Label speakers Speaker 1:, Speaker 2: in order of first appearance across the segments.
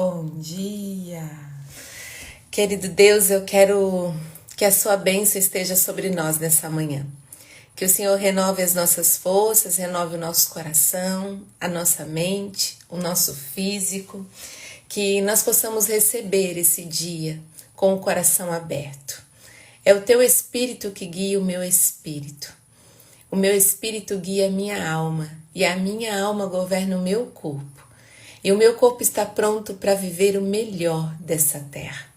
Speaker 1: Bom dia! Querido Deus, eu quero que a sua bênção esteja sobre nós nessa manhã. Que o Senhor renove as nossas forças, renove o nosso coração, a nossa mente, o nosso físico. Que nós possamos receber esse dia com o coração aberto. É o teu Espírito que guia o meu espírito. O meu espírito guia a minha alma e a minha alma governa o meu corpo. E o meu corpo está pronto para viver o melhor dessa terra.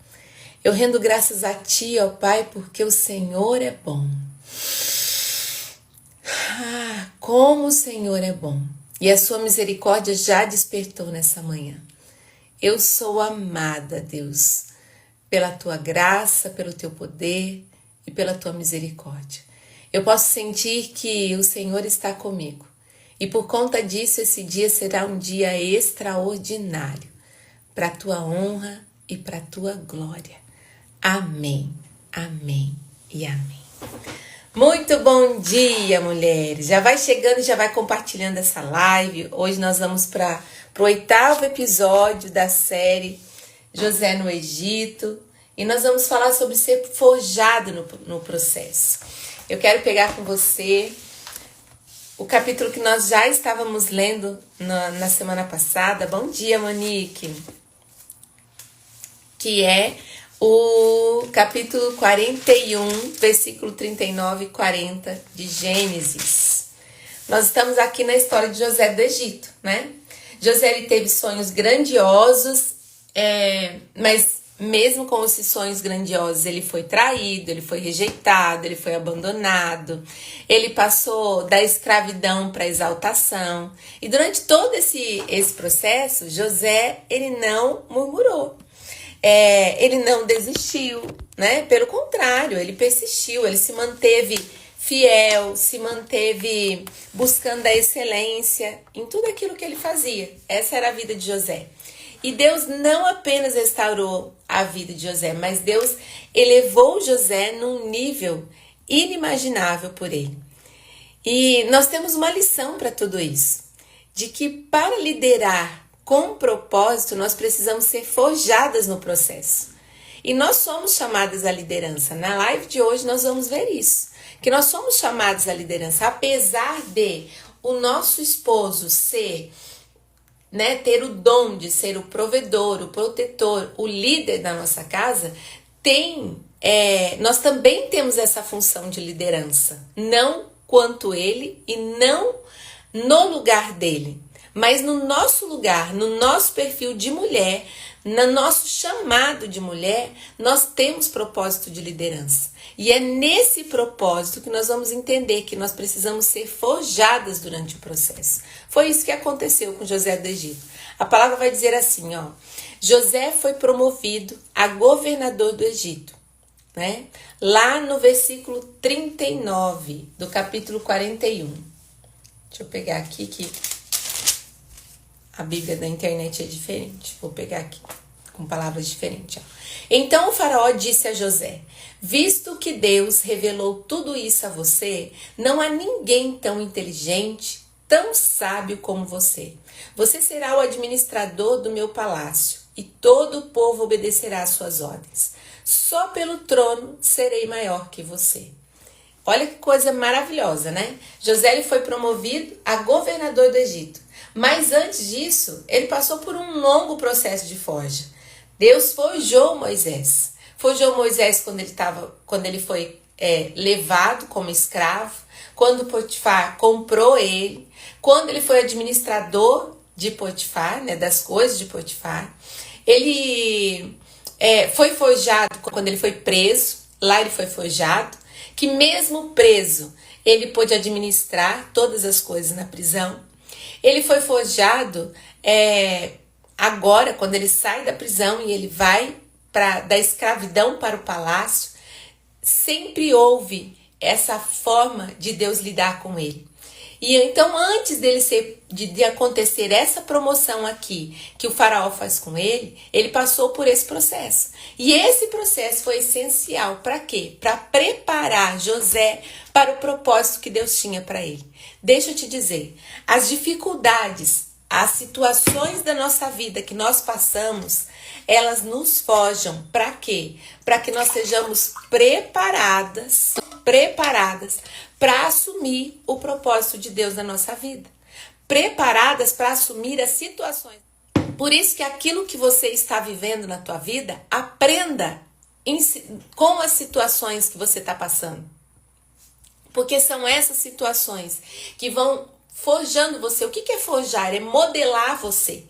Speaker 1: Eu rendo graças a Ti, ó Pai, porque o Senhor é bom. Como o Senhor é bom. E a sua misericórdia já despertou nessa manhã. Eu sou amada, Deus, pela Tua graça, pelo Teu poder e pela Tua misericórdia. Eu posso sentir que o Senhor está comigo. E por conta disso, esse dia será um dia extraordinário, para a Tua honra e para a Tua glória. Amém, amém e amém. Muito bom dia, mulheres. Já vai chegando e já vai compartilhando essa live. Hoje nós vamos para o 8º episódio da série José no Egito. E nós vamos falar sobre ser forjado no processo. Eu quero pegar com você o capítulo que nós já estávamos lendo na semana passada. Bom dia, Monique. Que é o capítulo 41, versículo 39 e 40 de Gênesis. Nós estamos aqui na história de José do Egito, né? José ele teve sonhos grandiosos, mas mesmo com esses sonhos grandiosos, ele foi traído, ele foi rejeitado, ele foi abandonado, ele passou da escravidão para a exaltação. E durante todo esse processo, José, ele não murmurou, ele não desistiu, né? Pelo contrário, ele persistiu, ele se manteve fiel, se manteve buscando a excelência em tudo aquilo que ele fazia. Essa era a vida de José. E Deus não apenas restaurou a vida de José, mas Deus elevou José num nível inimaginável por ele. E nós temos uma lição para tudo isso, de que para liderar com propósito, nós precisamos ser forjadas no processo. E nós somos chamadas à liderança. Na live de hoje nós vamos ver isso, que nós somos chamados à liderança, apesar de o nosso esposo ter o dom de ser o provedor, o protetor, o líder da nossa casa, nós também temos essa função de liderança, não quanto ele e não no lugar dele, mas no nosso lugar, no nosso perfil de mulher, no nosso chamado de mulher, nós temos propósito de liderança. E é nesse propósito que nós vamos entender que nós precisamos ser forjadas durante o processo. Foi isso que aconteceu com José do Egito. A palavra vai dizer assim, José foi promovido a governador do Egito, né? Lá no versículo 39 do capítulo 41. Deixa eu pegar aqui que a Bíblia da internet é diferente. Vou pegar aqui com palavras diferentes. Então o faraó disse a José: visto que Deus revelou tudo isso a você, não há ninguém tão inteligente, tão sábio como você. Você será o administrador do meu palácio e todo o povo obedecerá às suas ordens. Só pelo trono serei maior que você. Olha que coisa maravilhosa, né? José ele foi promovido a governador do Egito. Mas antes disso, ele passou por um longo processo de forja. Deus forjou Moisés. Forjou Moisés quando ele foi levado como escravo, quando Potifar comprou ele, quando ele foi administrador de Potifar, né, das coisas de Potifar. Ele foi forjado quando ele foi preso, lá ele foi forjado, que mesmo preso, ele pôde administrar todas as coisas na prisão. Ele foi forjado agora, quando ele sai da prisão e ele vai da escravidão para o palácio. Sempre houve essa forma de Deus lidar com ele. E então, antes de acontecer essa promoção aqui, que o faraó faz com ele, ele passou por esse processo. E esse processo foi essencial para quê? Para preparar José para o propósito que Deus tinha para ele. Deixa eu te dizer, as dificuldades, as situações da nossa vida que nós passamos, elas nos forjam. Para quê? Para que nós sejamos preparadas para assumir o propósito de Deus na nossa vida. Preparadas para assumir as situações. Por isso que aquilo que você está vivendo na tua vida, aprenda com as situações que você está passando. Porque são essas situações que vão forjando você. O que é forjar? É modelar você.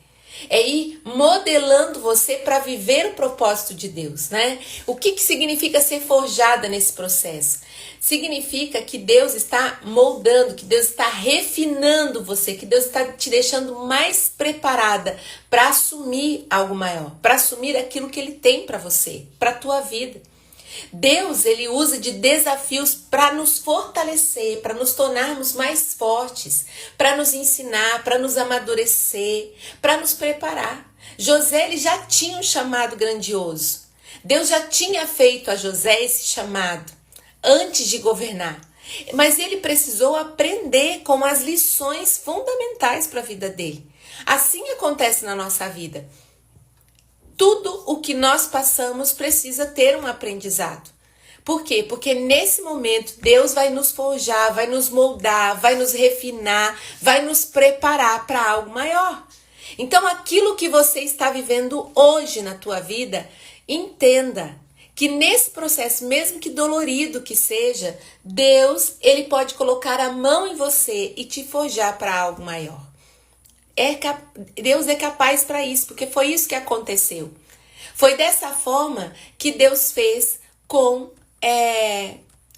Speaker 1: É ir modelando você para viver o propósito de Deus, né? O que significa ser forjada nesse processo? Significa que Deus está moldando, que Deus está refinando você, que Deus está te deixando mais preparada para assumir algo maior, para assumir aquilo que Ele tem para você, para a tua vida. Deus, Ele usa de desafios para nos fortalecer, para nos tornarmos mais fortes, para nos ensinar, para nos amadurecer, para nos preparar. José, ele já tinha um chamado grandioso. Deus já tinha feito a José esse chamado antes de governar. Mas ele precisou aprender com as lições fundamentais para a vida dele. Assim acontece na nossa vida. Tudo o que nós passamos precisa ter um aprendizado. Por quê? Porque nesse momento Deus vai nos forjar, vai nos moldar, vai nos refinar, vai nos preparar para algo maior. Então aquilo que você está vivendo hoje na tua vida, entenda que nesse processo, mesmo que dolorido que seja, Deus, Ele pode colocar a mão em você e te forjar para algo maior. Deus é capaz para isso, porque foi isso que aconteceu. Foi dessa forma que Deus fez com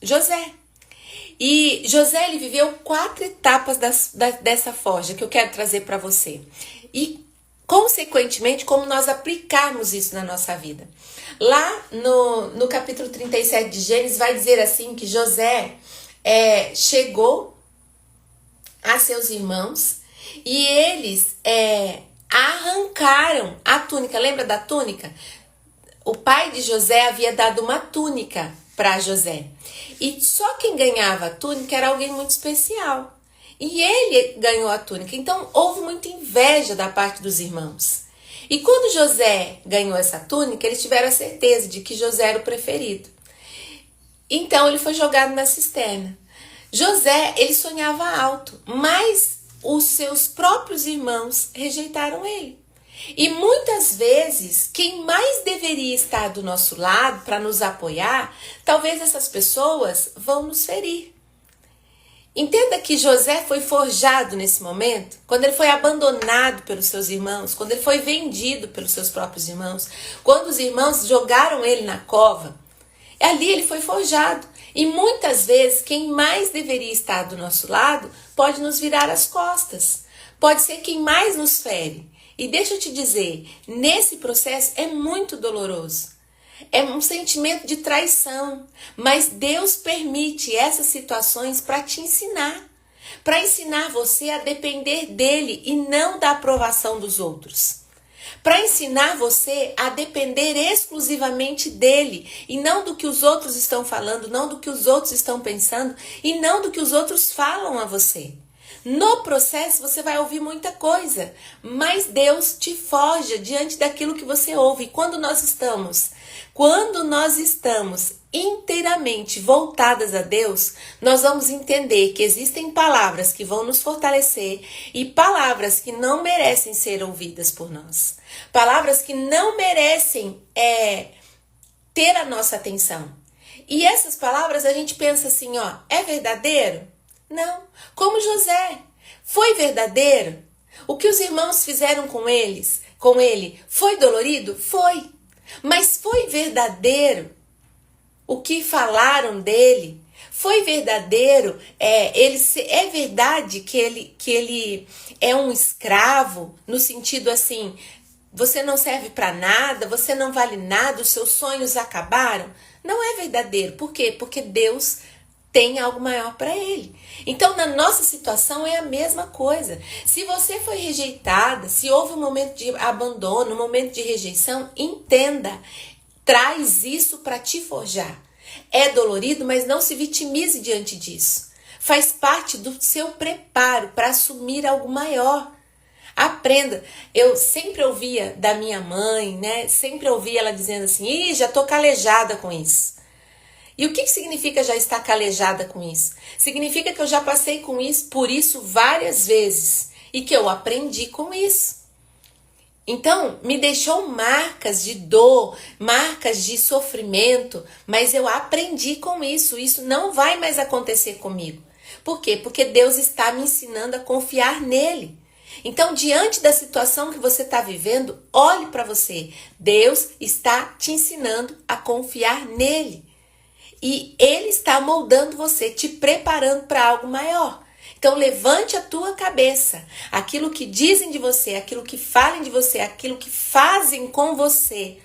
Speaker 1: José. E José, ele viveu 4 etapas dessa forja que eu quero trazer para você. E, consequentemente, como nós aplicarmos isso na nossa vida. Lá no capítulo 37 de Gênesis vai dizer assim que José chegou a seus irmãos e eles arrancaram a túnica. Lembra da túnica? O pai de José havia dado uma túnica para José. E só quem ganhava a túnica era alguém muito especial. E ele ganhou a túnica. Então houve muita inveja da parte dos irmãos. E quando José ganhou essa túnica, eles tiveram a certeza de que José era o preferido. Então ele foi jogado na cisterna. José, ele sonhava alto, mas os seus próprios irmãos rejeitaram ele. E muitas vezes, quem mais deveria estar do nosso lado para nos apoiar, talvez essas pessoas vão nos ferir. Entenda que José foi forjado nesse momento, quando ele foi abandonado pelos seus irmãos, quando ele foi vendido pelos seus próprios irmãos, quando os irmãos jogaram ele na cova, ali ele foi forjado. E muitas vezes, quem mais deveria estar do nosso lado pode nos virar as costas, pode ser quem mais nos fere. E deixa eu te dizer, nesse processo é muito doloroso. É um sentimento de traição, mas Deus permite essas situações para te ensinar, para ensinar você a depender dele e não da aprovação dos outros. Para ensinar você a depender exclusivamente dele e não do que os outros estão falando, não do que os outros estão pensando e não do que os outros falam a você. No processo você vai ouvir muita coisa, mas Deus te forja diante daquilo que você ouve. E quando nós estamos inteiramente voltadas a Deus, nós vamos entender que existem palavras que vão nos fortalecer e palavras que não merecem ser ouvidas por nós. Palavras que não merecem ter a nossa atenção. E essas palavras a gente pensa assim, é verdadeiro? Não. Como José, foi verdadeiro? O que os irmãos fizeram com ele, foi dolorido? Foi. Mas foi verdadeiro o que falaram dele? Foi verdadeiro? É verdade que ele é um escravo, no sentido assim, você não serve para nada, você não vale nada, os seus sonhos acabaram? Não é verdadeiro. Por quê? Porque Deus tem algo maior para ele. Então, na nossa situação é a mesma coisa. Se você foi rejeitada, se houve um momento de abandono, um momento de rejeição, entenda, traz isso para te forjar. É dolorido, mas não se vitimize diante disso. Faz parte do seu preparo para assumir algo maior. Aprenda. Eu sempre ouvia da minha mãe, né? Sempre ouvia ela dizendo assim: ih, já tô calejada com isso. E o que significa já estar calejada com isso? Significa que eu já passei por isso várias vezes e que eu aprendi com isso. Então, me deixou marcas de dor, marcas de sofrimento, mas eu aprendi com isso. Isso não vai mais acontecer comigo. Por quê? Porque Deus está me ensinando a confiar nele. Então, diante da situação que você está vivendo, olhe para você. Deus está te ensinando a confiar nele. E ele está moldando você, te preparando para algo maior. Então levante a tua cabeça. Aquilo que dizem de você, aquilo que falam de você, aquilo que fazem com você,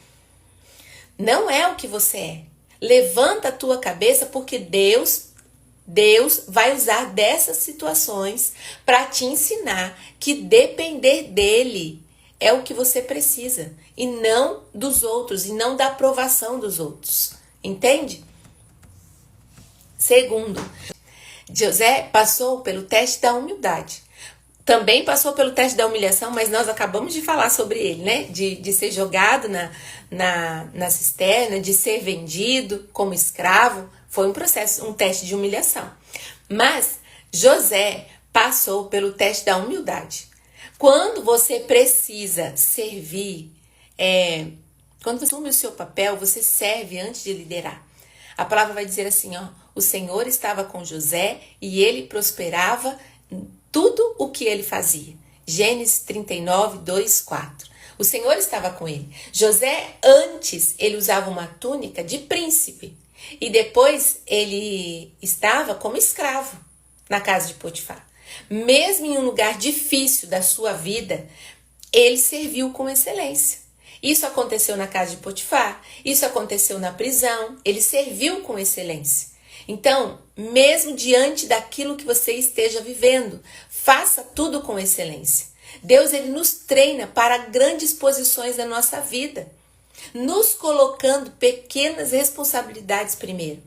Speaker 1: não é o que você é. Levanta a tua cabeça porque Deus vai usar dessas situações para te ensinar que depender dele é o que você precisa. E não dos outros, e não da aprovação dos outros. Entende? Segundo, José passou pelo teste da humildade. Também passou pelo teste da humilhação, mas nós acabamos de falar sobre ele, né? De ser jogado na cisterna, de ser vendido como escravo. Foi um processo, um teste de humilhação. Mas José passou pelo teste da humildade. Quando você precisa servir, quando você assume o seu papel, você serve antes de liderar. A palavra vai dizer assim, ó: o Senhor estava com José e ele prosperava em tudo o que ele fazia. Gênesis 39, 2, 4. O Senhor estava com ele. José, antes, ele usava uma túnica de príncipe. E depois ele estava como escravo na casa de Potifar. Mesmo em um lugar difícil da sua vida, ele serviu com excelência. Isso aconteceu na casa de Potifar, isso aconteceu na prisão, ele serviu com excelência. Então, mesmo diante daquilo que você esteja vivendo, faça tudo com excelência. Deus, ele nos treina para grandes posições da nossa vida, nos colocando pequenas responsabilidades primeiro.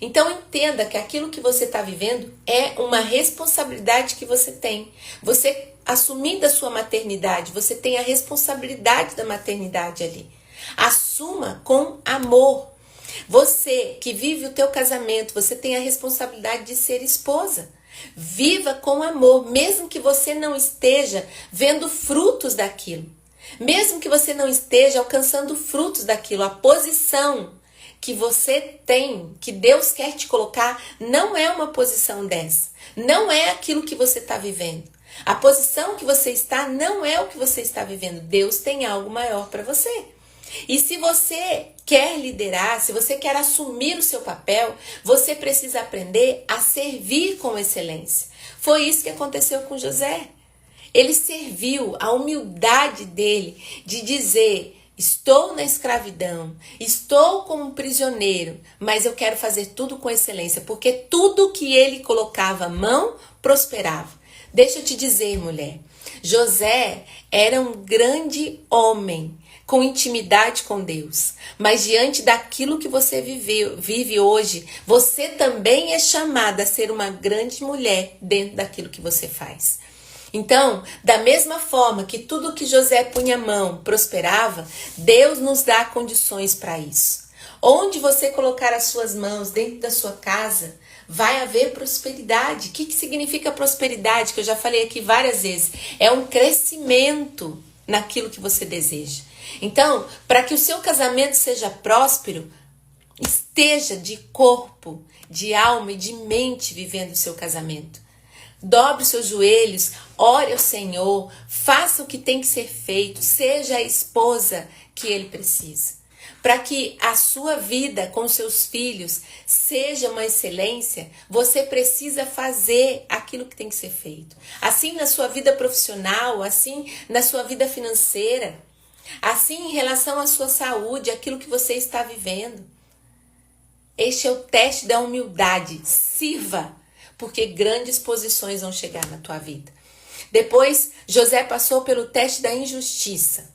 Speaker 1: Então, entenda que aquilo que você está vivendo é uma responsabilidade que você tem. Você, assumindo a sua maternidade, você tem a responsabilidade da maternidade ali. Assuma com amor. Você que vive o teu casamento, você tem a responsabilidade de ser esposa. Viva com amor, mesmo que você não esteja vendo frutos daquilo. Mesmo que você não esteja alcançando frutos daquilo, a posição que você tem, que Deus quer te colocar, não é uma posição dessa. Não é aquilo que você está vivendo. A posição que você está não é o que você está vivendo. Deus tem algo maior para você. E se você quer liderar, se você quer assumir o seu papel, você precisa aprender a servir com excelência. Foi isso que aconteceu com José. Ele serviu, a humildade dele de dizer: estou na escravidão, estou como prisioneiro, mas eu quero fazer tudo com excelência, porque tudo que ele colocava a mão prosperava. Deixa eu te dizer, mulher, José era um grande homem, com intimidade com Deus. Mas diante daquilo que você vive hoje, você também é chamada a ser uma grande mulher dentro daquilo que você faz. Então, da mesma forma que tudo que José punha a mão prosperava, Deus nos dá condições para isso. Onde você colocar as suas mãos dentro da sua casa, vai haver prosperidade. O que significa prosperidade? Que eu já falei aqui várias vezes. É um crescimento naquilo que você deseja. Então, para que o seu casamento seja próspero, esteja de corpo, de alma e de mente vivendo o seu casamento. Dobre os seus joelhos, ore ao Senhor, faça o que tem que ser feito, seja a esposa que ele precisa. Para que a sua vida com seus filhos seja uma excelência, você precisa fazer aquilo que tem que ser feito. Assim na sua vida profissional, assim na sua vida financeira, assim em relação à sua saúde, aquilo que você está vivendo. Este é o teste da humildade. Sirva, porque grandes posições vão chegar na tua vida. Depois, José passou pelo teste da injustiça.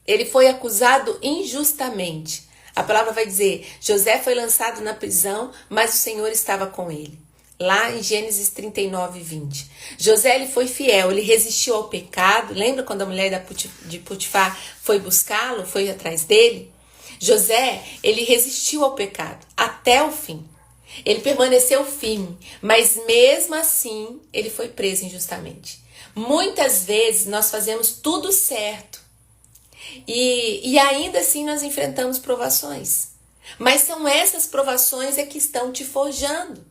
Speaker 1: Ele foi acusado injustamente. A palavra vai dizer: José foi lançado na prisão, mas o Senhor estava com ele. lá em Gênesis 39, 20. José, ele foi fiel, ele resistiu ao pecado. Lembra quando a mulher de Potifar foi buscá-lo, foi atrás dele? José, ele resistiu ao pecado até o fim. Ele permaneceu firme, mas mesmo assim ele foi preso injustamente. Muitas vezes nós fazemos tudo certo e ainda assim nós enfrentamos provações. Mas são essas provações que estão te forjando.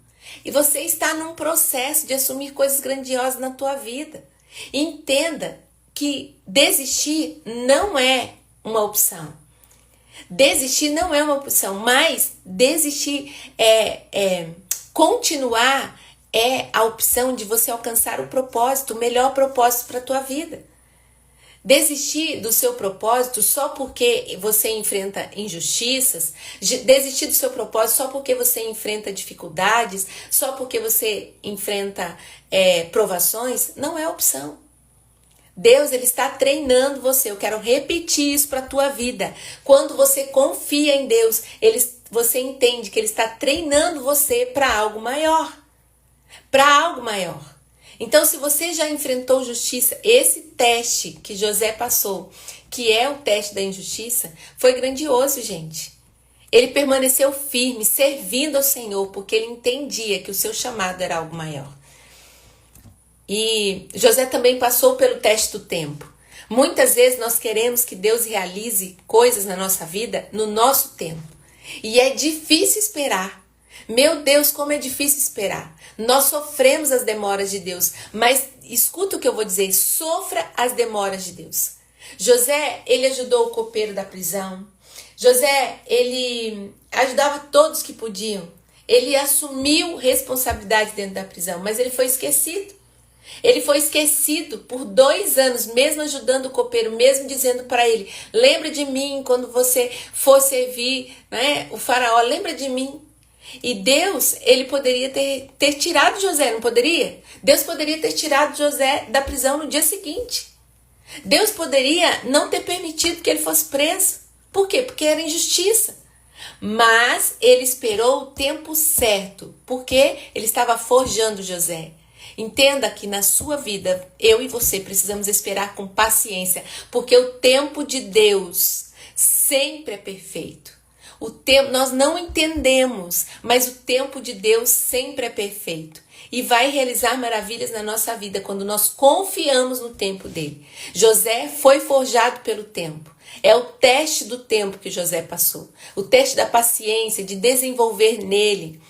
Speaker 1: E você está num processo de assumir coisas grandiosas na tua vida. Entenda que desistir não é uma opção. Desistir não é uma opção, mas desistir continuar é a opção de você alcançar o propósito, o melhor propósito para a tua vida. Desistir do seu propósito só porque você enfrenta injustiças, desistir do seu propósito só porque você enfrenta dificuldades, só porque você enfrenta provações, não é opção. Deus, ele está treinando você. Eu quero repetir isso para a tua vida. Quando você confia em Deus, você entende que ele está treinando você para algo maior. Para algo maior. Então, se você já enfrentou justiça, esse teste que José passou, que é o teste da injustiça, foi grandioso, gente. Ele permaneceu firme, servindo ao Senhor, porque ele entendia que o seu chamado era algo maior. E José também passou pelo teste do tempo. Muitas vezes nós queremos que Deus realize coisas na nossa vida no nosso tempo. E é difícil esperar. Meu Deus, como é difícil esperar. Nós sofremos as demoras de Deus, mas escuta o que eu vou dizer, sofra as demoras de Deus. José, ele ajudou o copeiro da prisão. José, ele ajudava todos que podiam. Ele assumiu responsabilidade dentro da prisão, mas ele foi esquecido. Ele foi esquecido por 2 anos, mesmo ajudando o copeiro, mesmo dizendo para ele, lembra de mim quando você for servir, né, o faraó, lembra de mim. E Deus, ele poderia ter tirado José, não poderia? Deus poderia ter tirado José da prisão no dia seguinte. Deus poderia não ter permitido que ele fosse preso. Por quê? Porque era injustiça. Mas ele esperou o tempo certo, porque ele estava forjando José. Entenda que na sua vida, eu e você precisamos esperar com paciência, porque o tempo de Deus sempre é perfeito. O tempo, nós não entendemos, mas o tempo de Deus sempre é perfeito. E vai realizar maravilhas na nossa vida quando nós confiamos no tempo dele. José foi forjado pelo tempo. É o teste do tempo que José passou. O teste da paciência, de desenvolver nele,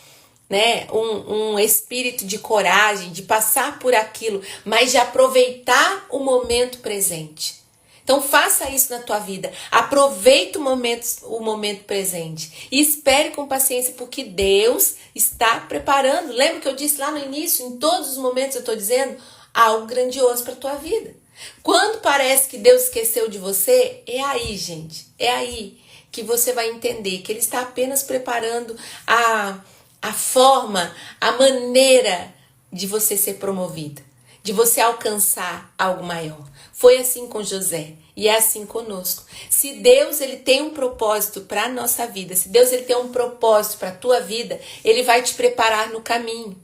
Speaker 1: né, um espírito de coragem, de passar por aquilo, mas de aproveitar o momento presente. Então faça isso na tua vida, aproveite o momento presente e espere com paciência, porque Deus está preparando. Lembra que eu disse lá no início, em todos os momentos eu estou dizendo algo grandioso para a tua vida. Quando parece que Deus esqueceu de você, é aí, gente, é aí que você vai entender que Ele está apenas preparando a forma, a maneira de você ser promovida, de você alcançar algo maior. Foi assim com José e é assim conosco. Se Deus, ele tem um propósito para a nossa vida, se Deus, ele tem um propósito para a tua vida, ele vai te preparar no caminho.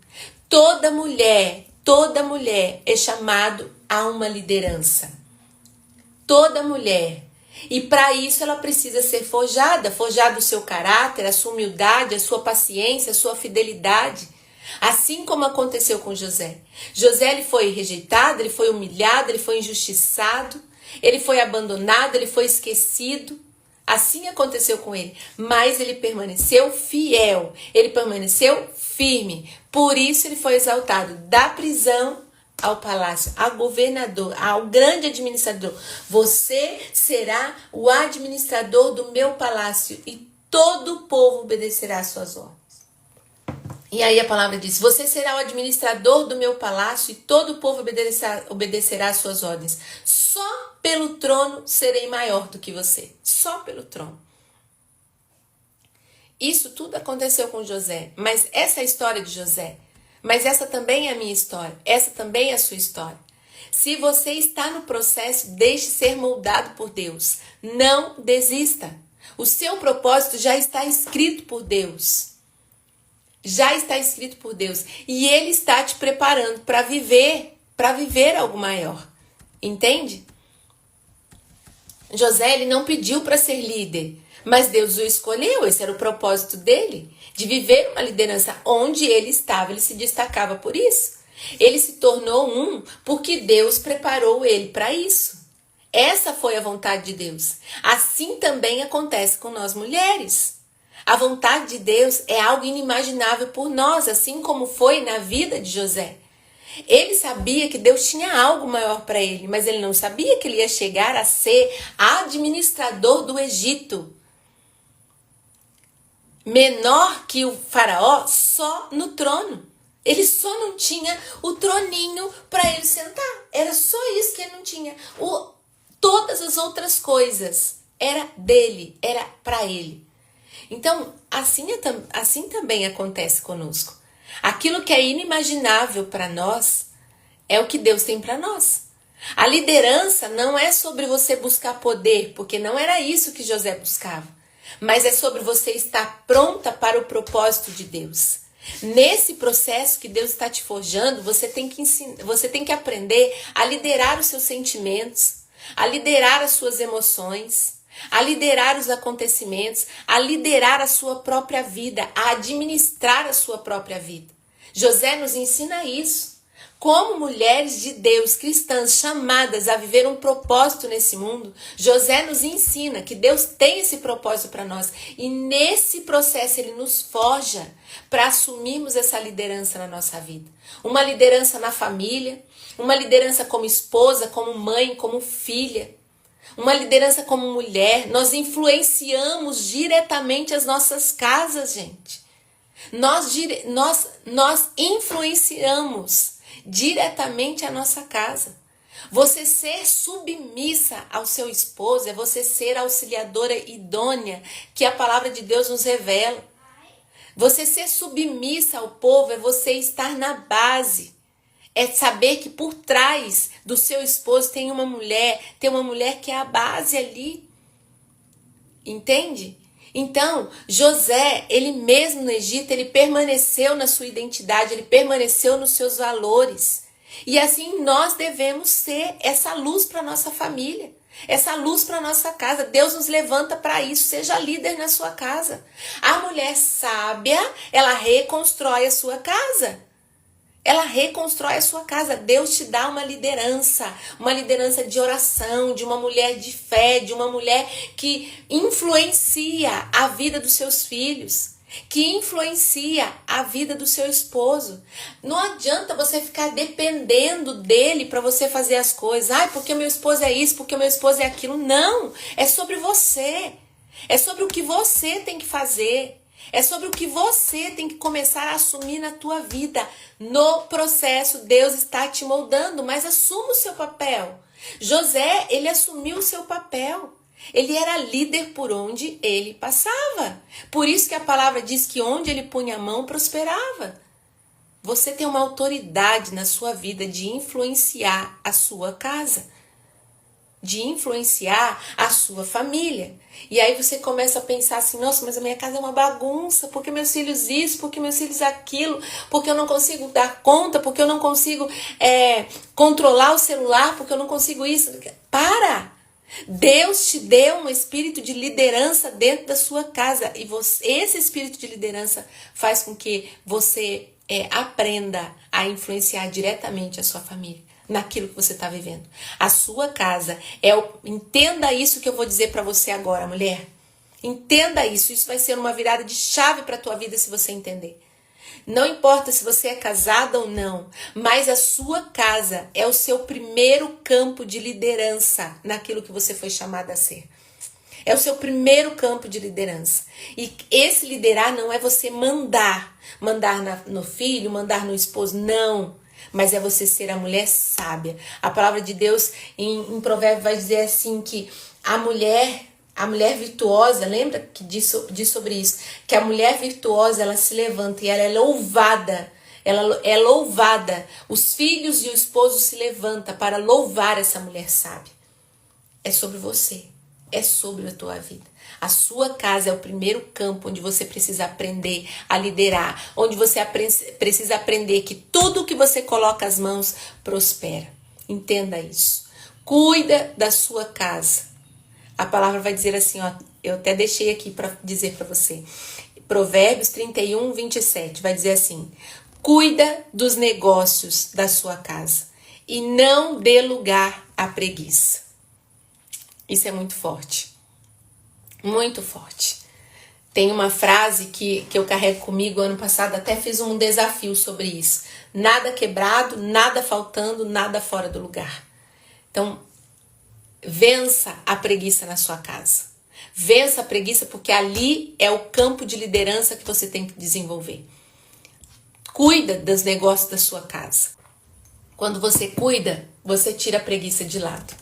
Speaker 1: Toda mulher é chamado a uma liderança. Toda mulher. E para isso ela precisa ser forjada o seu caráter, a sua humildade, a sua paciência, a sua fidelidade. Assim como aconteceu com José. José, ele foi rejeitado, ele foi humilhado, ele foi injustiçado, ele foi abandonado, ele foi esquecido. Assim aconteceu com ele. Mas ele permaneceu fiel, ele permaneceu firme. Por isso ele foi exaltado da prisão ao palácio, ao governador, ao grande administrador. Você será o administrador do meu palácio e todo o povo obedecerá às suas ordens. E aí a palavra diz, você será o administrador do meu palácio e todo o povo obedecerá às suas ordens. Só pelo trono serei maior do que você. Só pelo trono. Isso tudo aconteceu com José. Mas essa é a história de José. Mas essa também é a minha história. Essa também é a sua história. Se você está no processo, deixe ser moldado por Deus. Não desista. O seu propósito já está escrito por Deus. já está escrito por Deus e Ele está te preparando para viver algo maior. Entende? José, ele não pediu para ser líder, mas Deus o escolheu, esse era o propósito dele, de viver uma liderança onde ele estava, ele se destacava por isso. Ele se tornou um porque Deus preparou ele para isso. Essa foi a vontade de Deus. Assim também acontece com nós mulheres. A vontade de Deus é algo inimaginável por nós, assim como foi na vida de José. Ele sabia que Deus tinha algo maior para ele, mas ele não sabia que ele ia chegar a ser administrador do Egito. Menor que o faraó, só no trono. Ele só não tinha o troninho para ele sentar. Era só isso que ele não tinha. Todas as outras coisas era dele, era para ele. Então, assim também acontece conosco. Aquilo que é inimaginável para nós é o que Deus tem para nós. A liderança não é sobre você buscar poder, porque não era isso que José buscava, mas é sobre você estar pronta para o propósito de Deus. Nesse processo que Deus está te forjando, você tem que aprender a liderar os seus sentimentos, a liderar as suas emoções, a liderar os acontecimentos, a liderar a sua própria vida, a administrar a sua própria vida. José nos ensina isso. Como mulheres de Deus, cristãs, chamadas a viver um propósito nesse mundo, José nos ensina que Deus tem esse propósito para nós. E nesse processo ele nos forja para assumirmos essa liderança na nossa vida. Uma liderança na família, uma liderança como esposa, como mãe, como filha. Uma liderança como mulher. Nós influenciamos diretamente as nossas casas, gente. Nós influenciamos diretamente a nossa casa. Você ser submissa ao seu esposo é você ser auxiliadora idônea, que a palavra de Deus nos revela. Você ser submissa ao povo é você estar na base. É saber que por trás do seu esposo tem uma mulher que é a base ali. Entende? Então, José, ele mesmo no Egito, ele permaneceu na sua identidade, ele permaneceu nos seus valores. E assim nós devemos ser essa luz para nossa família, essa luz para nossa casa. Deus nos levanta para isso, seja líder na sua casa. A mulher sábia, ela reconstrói a sua casa. Ela reconstrói a sua casa. Deus te dá uma liderança de oração, de uma mulher de fé, de uma mulher que influencia a vida dos seus filhos, que influencia a vida do seu esposo. Não adianta você ficar dependendo dele para você fazer as coisas. Ai, porque meu esposo é isso, porque meu esposo é aquilo. Não, é sobre você. É sobre o que você tem que fazer. É sobre o que você tem que começar a assumir na tua vida. No processo, Deus está te moldando, mas assuma o seu papel. José, ele assumiu o seu papel. Ele era líder por onde ele passava. Por isso que a palavra diz que onde ele punha a mão, prosperava. Você tem uma autoridade na sua vida de influenciar a sua casa, de influenciar a sua família. E aí você começa a pensar assim, nossa, mas a minha casa é uma bagunça, porque meus filhos isso, porque meus filhos aquilo, porque eu não consigo dar conta, porque eu não consigo controlar o celular, porque eu não consigo isso. Para! Deus te deu um espírito de liderança dentro da sua casa, e esse espírito de liderança faz com que você aprenda a influenciar diretamente a sua família naquilo que você está vivendo. A sua casa entenda isso que eu vou dizer para você agora, mulher. Entenda isso. Isso vai ser uma virada de chave para a tua vida se você entender. Não importa se você é casada ou não, mas a sua casa é o seu primeiro campo de liderança naquilo que você foi chamada a ser. É o seu primeiro campo de liderança. E esse liderar não é você mandar no filho, mandar no esposo, não. Mas é você ser a mulher sábia. A palavra de Deus em Provérbios vai dizer assim que a mulher virtuosa, lembra que diz sobre isso? Que a mulher virtuosa, ela se levanta e ela é louvada. Ela é louvada. Os filhos e o esposo se levantam para louvar essa mulher sábia. É sobre você. é sobre a tua vida. A sua casa é o primeiro campo onde você precisa aprender a liderar, onde você precisa aprender que tudo que você coloca as mãos prospera. Entenda isso. Cuida da sua casa. A palavra vai dizer assim, ó, eu até deixei aqui para dizer para você. Provérbios 31, 27, vai dizer assim: cuida dos negócios da sua casa e não dê lugar à preguiça. Isso é muito forte. Muito forte. Tem uma frase que eu carrego comigo, ano passado até fiz um desafio sobre isso. Nada quebrado, nada faltando, nada fora do lugar. Então, vença a preguiça na sua casa. Vença a preguiça porque ali é o campo de liderança que você tem que desenvolver. Cuida dos negócios da sua casa. Quando você cuida, você tira a preguiça de lado.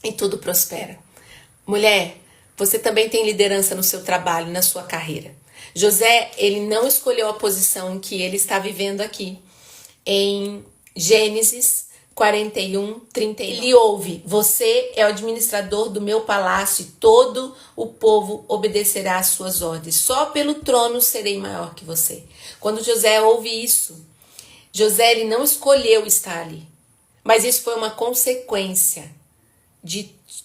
Speaker 1: E tudo prospera. Mulher, você também tem liderança no seu trabalho, na sua carreira. José, ele não escolheu a posição que ele está vivendo aqui. Em Gênesis 41, 31. Ele ouve: você é o administrador do meu palácio e todo o povo obedecerá às suas ordens. Só pelo trono serei maior que você. Quando José ouve isso, José ele não escolheu estar ali. Mas isso foi uma consequência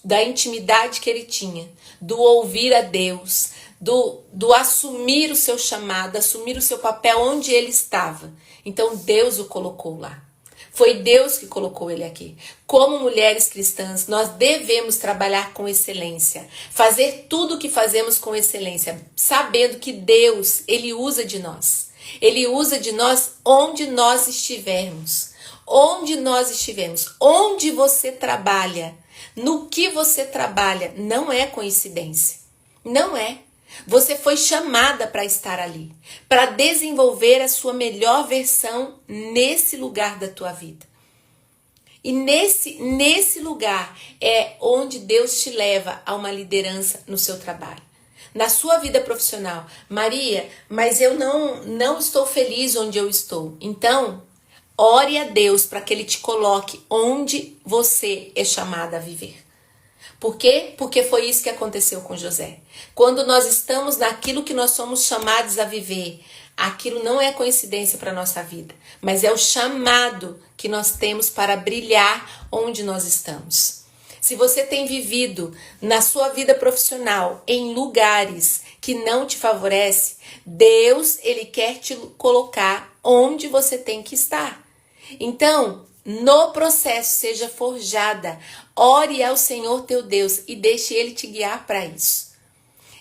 Speaker 1: da intimidade que ele tinha, do ouvir a Deus, do assumir o seu chamado, assumir o seu papel onde ele estava. Então Deus o colocou lá. Foi Deus que colocou ele aqui. Como mulheres cristãs, nós devemos trabalhar com excelência, fazer tudo o que fazemos com excelência, sabendo que Deus, ele usa de nós. Ele usa de nós onde nós estivermos. Onde nós estivermos, onde você trabalha, no que você trabalha, não é coincidência. Não é. Você foi chamada para estar ali, para desenvolver a sua melhor versão nesse lugar da tua vida. E nesse lugar é onde Deus te leva a uma liderança no seu trabalho. Na sua vida profissional. Maria, mas eu não estou feliz onde eu estou. Então, ore a Deus para que Ele te coloque onde você é chamada a viver. Por quê? Porque foi isso que aconteceu com José. Quando nós estamos naquilo que nós somos chamados a viver, aquilo não é coincidência para a nossa vida, mas é o chamado que nós temos para brilhar onde nós estamos. Se você tem vivido na sua vida profissional em lugares que não te favorecem, Deus, Ele quer te colocar onde você tem que estar. Então, no processo, seja forjada, ore ao Senhor teu Deus e deixe Ele te guiar para isso.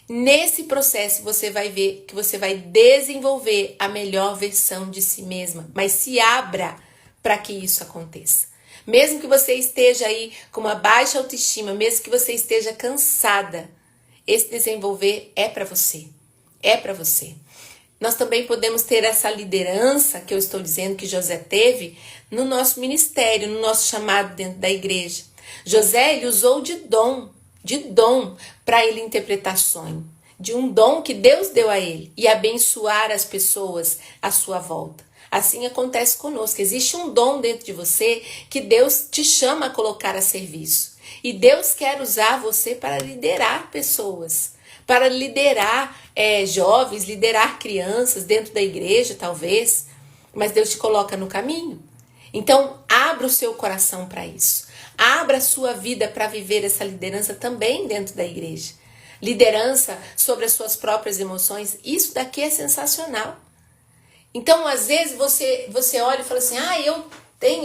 Speaker 1: Nesse processo você vai ver que você vai desenvolver a melhor versão de si mesma, mas se abra para que isso aconteça. Mesmo que você esteja aí com uma baixa autoestima, mesmo que você esteja cansada, esse desenvolver é para você, é para você. Nós também podemos ter essa liderança que eu estou dizendo que José teve no nosso ministério, no nosso chamado dentro da igreja. José, ele usou de dom para ele interpretar sonho, de um dom que Deus deu a ele e abençoar as pessoas à sua volta. Assim acontece conosco. Existe um dom dentro de você que Deus te chama a colocar a serviço. E Deus quer usar você para liderar pessoas, para liderar jovens, liderar crianças dentro da igreja, talvez. Mas Deus te coloca no caminho. Então, abra o seu coração para isso. Abra a sua vida para viver essa liderança também dentro da igreja. Liderança sobre as suas próprias emoções. Isso daqui é sensacional. Então, às vezes, você olha e fala assim,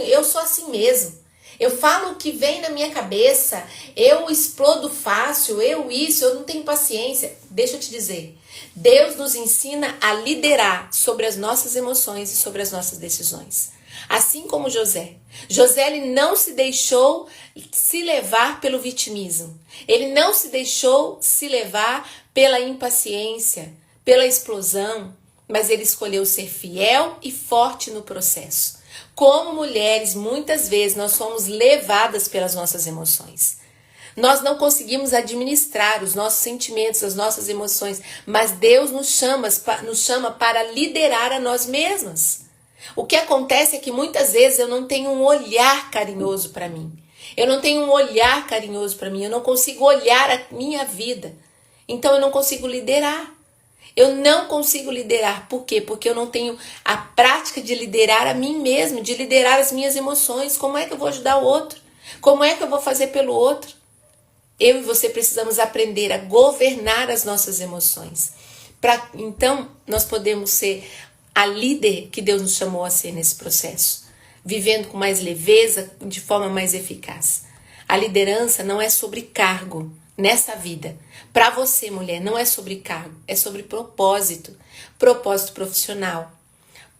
Speaker 1: eu sou assim mesmo. Eu falo o que vem na minha cabeça, eu explodo fácil, eu não tenho paciência. Deixa eu te dizer, Deus nos ensina a liderar sobre as nossas emoções e sobre as nossas decisões. Assim como José. José, ele não se deixou se levar pelo vitimismo. Ele não se deixou se levar pela impaciência, pela explosão, mas ele escolheu ser fiel e forte no processo. Como mulheres, muitas vezes nós somos levadas pelas nossas emoções. Nós não conseguimos administrar os nossos sentimentos, as nossas emoções, mas Deus nos chama para liderar a nós mesmas. O que acontece é que muitas vezes eu não tenho um olhar carinhoso para mim. Eu não tenho um olhar carinhoso para mim, eu não consigo olhar a minha vida. Então eu não consigo liderar. Eu não consigo liderar. Por quê? Porque eu não tenho a prática de liderar a mim mesmo, de liderar as minhas emoções. Como é que eu vou ajudar o outro? Como é que eu vou fazer pelo outro? Eu e você precisamos aprender a governar as nossas emoções. Então, nós podemos ser a líder que Deus nos chamou a ser nesse processo. Vivendo com mais leveza, de forma mais eficaz. A liderança não é sobre cargo nessa vida. Para você, mulher, não é sobre cargo, é sobre propósito. Propósito profissional.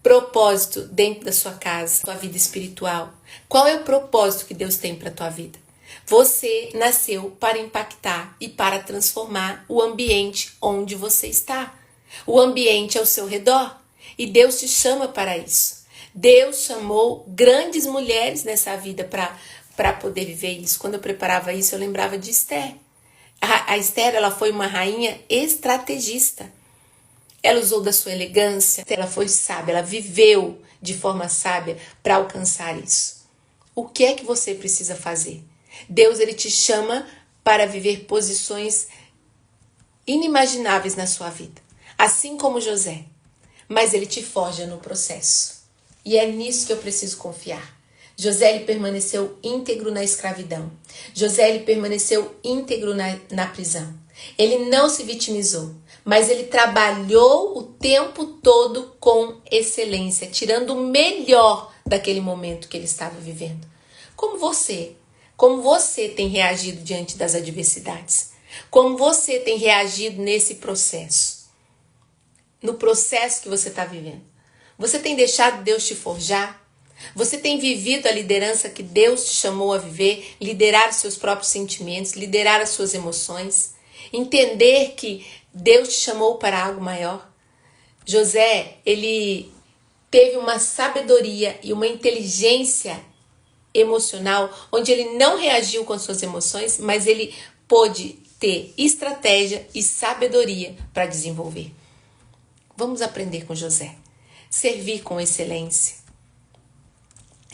Speaker 1: Propósito dentro da sua casa, sua vida espiritual. Qual é o propósito que Deus tem para a tua vida? Você nasceu para impactar e para transformar o ambiente onde você está. O ambiente ao seu redor. E Deus te chama para isso. Deus chamou grandes mulheres nessa vida para poder viver isso. Quando eu preparava isso, eu lembrava de Esther. A Esther, ela foi uma rainha estrategista. Ela usou da sua elegância, ela foi sábia, ela viveu de forma sábia para alcançar isso. O que é que você precisa fazer? Deus, ele te chama para viver posições inimagináveis na sua vida, assim como José. Mas ele te forja no processo. E é nisso que eu preciso confiar. José, ele permaneceu íntegro na escravidão. José, ele permaneceu íntegro na prisão. Ele não se vitimizou, mas ele trabalhou o tempo todo com excelência, tirando o melhor daquele momento que ele estava vivendo. Como você tem reagido diante das adversidades? Como você tem reagido nesse processo? No processo que você está vivendo? Você tem deixado Deus te forjar? Você tem vivido a liderança que Deus te chamou a viver? Liderar os seus próprios sentimentos, liderar as suas emoções? Entender que Deus te chamou para algo maior? José, ele teve uma sabedoria e uma inteligência emocional, onde ele não reagiu com suas emoções, mas ele pôde ter estratégia e sabedoria para desenvolver. Vamos aprender com José. Servir com excelência.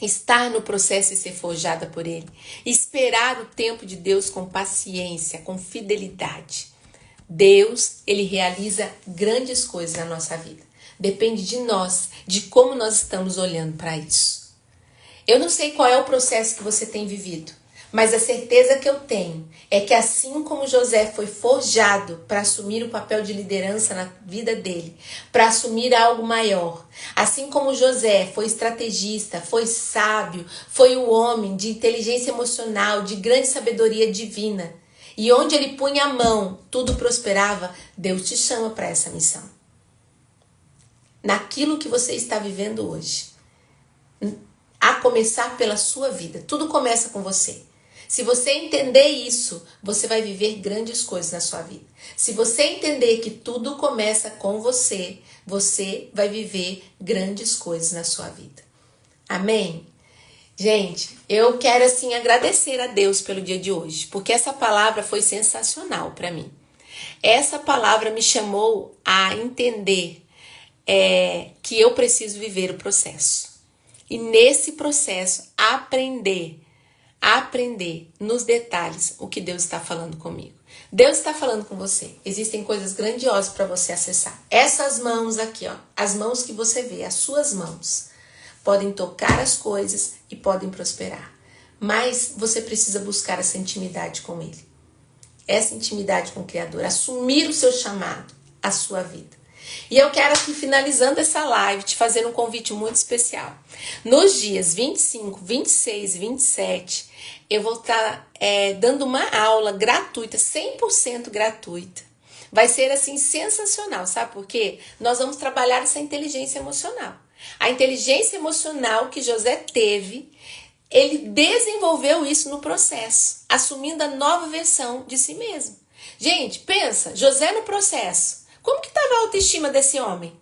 Speaker 1: Estar no processo e ser forjada por ele. Esperar o tempo de Deus com paciência, com fidelidade. Deus, ele realiza grandes coisas na nossa vida. Depende de nós, de como nós estamos olhando para isso. Eu não sei qual é o processo que você tem vivido, mas a certeza que eu tenho é que assim como José foi forjado para assumir o papel de liderança na vida dele, para assumir algo maior, assim como José foi estrategista, foi sábio, foi um homem de inteligência emocional, de grande sabedoria divina, e onde ele punha a mão, tudo prosperava, Deus te chama para essa missão. Naquilo que você está vivendo hoje, a começar pela sua vida, tudo começa com você. Se você entender isso, você vai viver grandes coisas na sua vida. Se você entender que tudo começa com você, você vai viver grandes coisas na sua vida. Amém? Gente, eu quero assim agradecer a Deus pelo dia de hoje, porque essa palavra foi sensacional para mim. Essa palavra me chamou a entender que eu preciso viver o processo. E nesse processo, aprender nos detalhes o que Deus está falando comigo. Deus está falando com você. Existem coisas grandiosas para você acessar. Essas mãos aqui, ó, as mãos que você vê, as suas mãos, podem tocar as coisas e podem prosperar. Mas você precisa buscar essa intimidade com Ele. Essa intimidade com o Criador. Assumir o seu chamado, a sua vida. E eu quero aqui, finalizando essa live, te fazer um convite muito especial. Nos dias 25, 26 e 27, eu vou estar dando uma aula gratuita, 100% gratuita. Vai ser assim sensacional, sabe por quê? Nós vamos trabalhar essa inteligência emocional. A inteligência emocional que José teve, ele desenvolveu isso no processo, assumindo a nova versão de si mesmo. Gente, pensa, José no processo. Como que estava a autoestima desse homem?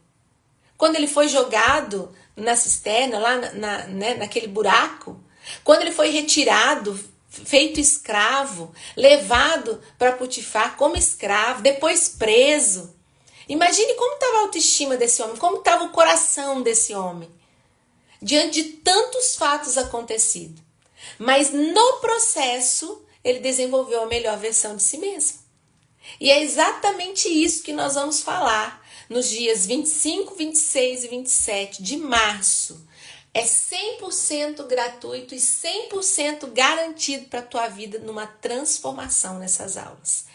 Speaker 1: Quando ele foi jogado na cisterna, lá naquele buraco, quando ele foi retirado, feito escravo, levado para Potifar como escravo, depois preso. Imagine como estava a autoestima desse homem, como estava o coração desse homem, diante de tantos fatos acontecidos. Mas no processo, ele desenvolveu a melhor versão de si mesmo. E é exatamente isso que nós vamos falar nos dias 25, 26 e 27 de março. É 100% gratuito e 100% garantido para a tua vida numa transformação nessas aulas.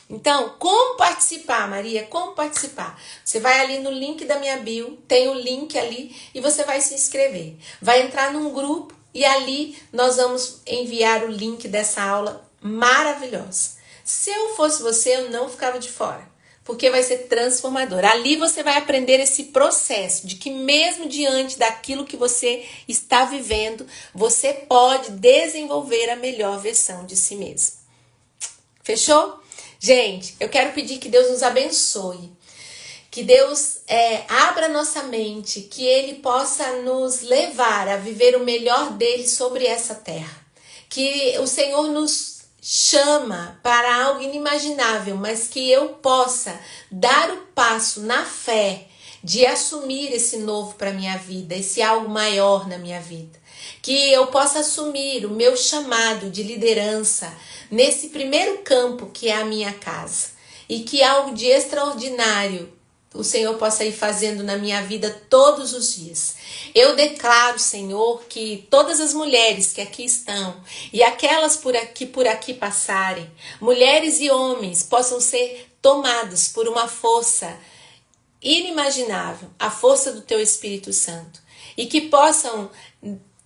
Speaker 1: Então, como participar, Maria? Como participar? Você vai ali no link da minha bio, tem o link ali e você vai se inscrever. Vai entrar num grupo e ali nós vamos enviar o link dessa aula maravilhosa. Se eu fosse você, eu não ficava de fora, porque vai ser transformador. Ali você vai aprender esse processo de que mesmo diante daquilo que você está vivendo, você pode desenvolver a melhor versão de si mesmo. Fechou? Gente, eu quero pedir que Deus nos abençoe, que Deus abra nossa mente, que Ele possa nos levar a viver o melhor dele sobre essa terra. Que o Senhor nos chama para algo inimaginável, mas que eu possa dar o passo na fé de assumir esse novo para minha vida, esse algo maior na minha vida. Que eu possa assumir o meu chamado de liderança nesse primeiro campo que é a minha casa. E que algo de extraordinário o Senhor possa ir fazendo na minha vida todos os dias. Eu declaro, Senhor, que todas as mulheres que aqui estão e aquelas por aqui passarem, mulheres e homens, possam ser tomadas por uma força inimaginável, a força do Teu Espírito Santo, e que possam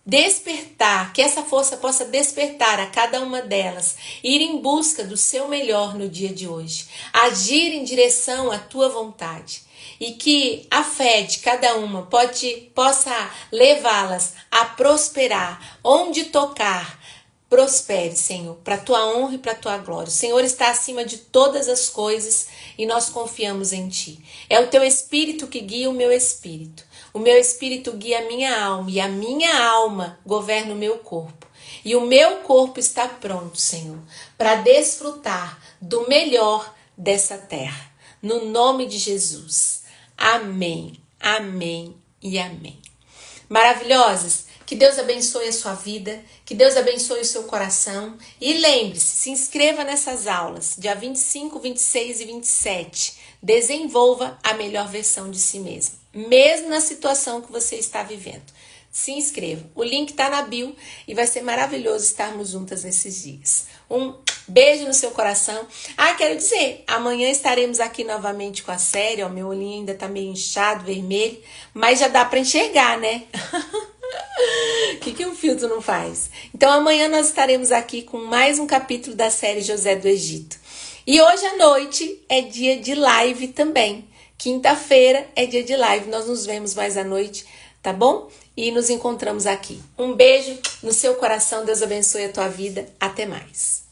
Speaker 1: despertar, que essa força possa despertar a cada uma delas, ir em busca do seu melhor no dia de hoje, agir em direção à tua vontade, e que a fé de cada uma possa levá-las a prosperar, onde tocar, prospere, Senhor, para a tua honra e para a tua glória. O Senhor está acima de todas as coisas e nós confiamos em Ti. É o Teu Espírito que guia o meu espírito. O meu espírito guia a minha alma e a minha alma governa o meu corpo. E o meu corpo está pronto, Senhor, para desfrutar do melhor dessa terra. No nome de Jesus. Amém, amém e amém. Maravilhosas, que Deus abençoe a sua vida, que Deus abençoe o seu coração. E lembre-se, se inscreva nessas aulas, dia 25, 26 e 27. Desenvolva a melhor versão de si mesmo, mesmo na situação que você está vivendo. Se inscreva. O link está na bio e vai ser maravilhoso estarmos juntas nesses dias. Um beijo no seu coração. Quero dizer, amanhã estaremos aqui novamente com a série. Ó, meu olhinho ainda está meio inchado, vermelho, mas já dá para enxergar, né? O que um filtro não faz? Então amanhã nós estaremos aqui com mais um capítulo da série José do Egito. E hoje à noite é dia de live também. Quinta-feira é dia de live. Nós nos vemos mais à noite, tá bom? E nos encontramos aqui. Um beijo no seu coração. Deus abençoe a tua vida. Até mais.